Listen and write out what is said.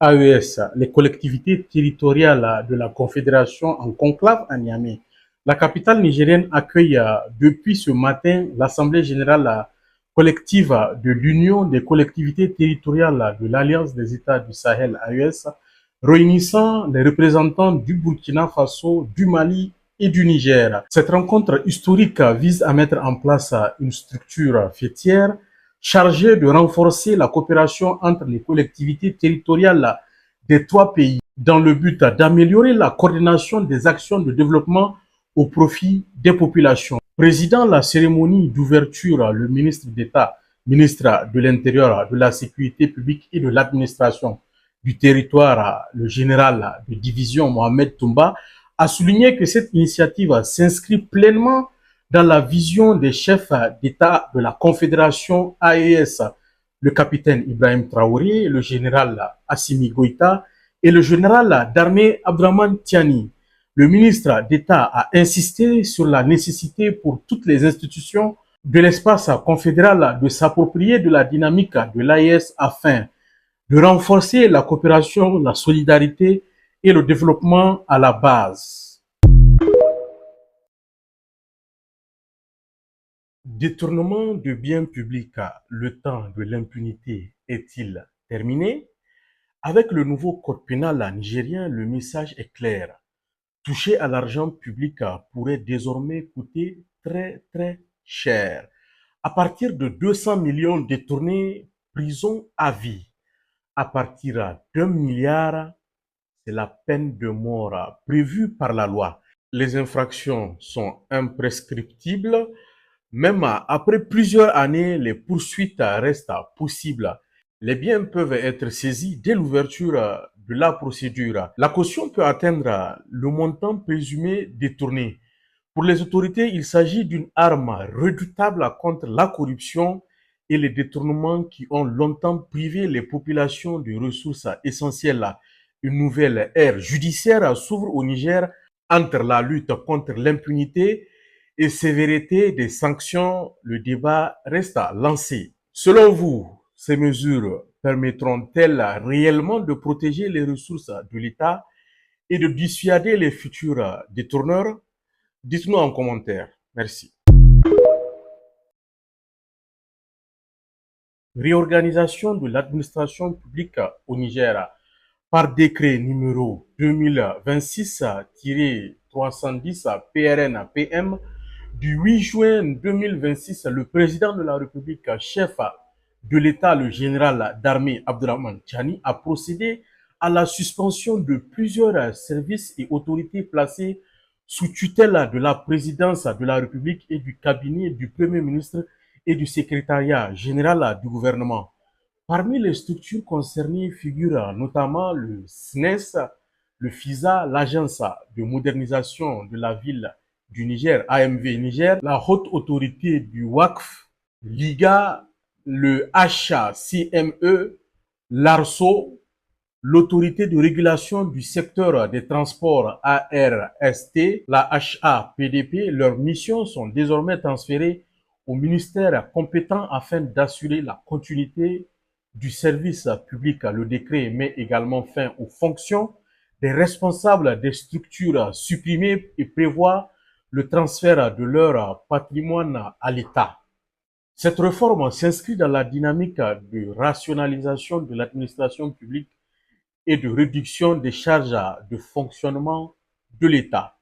AES, les collectivités territoriales de la Confédération en conclave à Niamey. La capitale nigérienne accueille depuis ce matin l'Assemblée générale collective de l'Union des collectivités territoriales de l'Alliance des États du Sahel AES, réunissant les représentants du Burkina Faso, du Mali et du Niger. Cette rencontre historique vise à mettre en place une structure fêtière chargée de renforcer la coopération entre les collectivités territoriales des trois pays dans le but d'améliorer la coordination des actions de développement au profit des populations. Présidant la cérémonie d'ouverture, le ministre d'État, ministre de l'Intérieur, de la Sécurité publique et de l'administration du territoire, le général de division Mohamed Toumba, a souligné que cette initiative s'inscrit pleinement dans la vision des chefs d'État de la Confédération AES, le capitaine Ibrahim Traoré, le général Assimi Goïta et le général d'armée Abdraman Tiani. Le ministre d'État a insisté sur la nécessité pour toutes les institutions de l'espace confédéral de s'approprier de la dynamique de l'AES afin de renforcer la coopération, la solidarité et le développement à la base. Détournement de biens publics, le temps de l'impunité est-il terminé? Avec le nouveau code pénal nigérien, le message est clair. Toucher à l'argent public pourrait désormais coûter très cher. À partir de 200 millions détournés, prison à vie. À partir d'1 milliard, c'est la peine de mort prévue par la loi. Les infractions sont imprescriptibles. Même après plusieurs années, les poursuites restent possibles. Les biens peuvent être saisis dès l'ouverture de la procédure. La caution peut atteindre le montant présumé détourné. Pour les autorités, il s'agit d'une arme redoutable contre la corruption et les détournements qui ont longtemps privé les populations de ressources essentielles. Une nouvelle ère judiciaire s'ouvre au Niger entre la lutte contre l'impunité et sévérité des sanctions. Le débat reste lancé. Selon vous, ces mesures permettront-elles réellement de protéger les ressources de l'État et de dissuader les futurs détourneurs? Dites-nous en commentaire. Merci. Réorganisation de l'administration publique au Niger par décret numéro 2026-310 PRN-PM du 8 juin 2026, le président de la République, chef de l'État, le général d'armée Abdraman Tiani, a procédé à la suspension de plusieurs services et autorités placées sous tutelle de la présidence de la République et du cabinet du Premier ministre et du secrétariat général du gouvernement. Parmi les structures concernées figurent notamment le SNES, le FISA, l'Agence de modernisation de la ville du Niger, AMV Niger, la Haute Autorité du WACF, l'IGA, le HCME, l'ARSO, l'Autorité de régulation du secteur des transports ARST, la HAPDP. Leurs missions sont désormais transférées au ministère compétent afin d'assurer la continuité du service public. Le décret met également fin aux fonctions des responsables des structures supprimées et prévoit le transfert de leur patrimoine à l'État. Cette réforme s'inscrit dans la dynamique de rationalisation de l'administration publique et de réduction des charges de fonctionnement de l'État.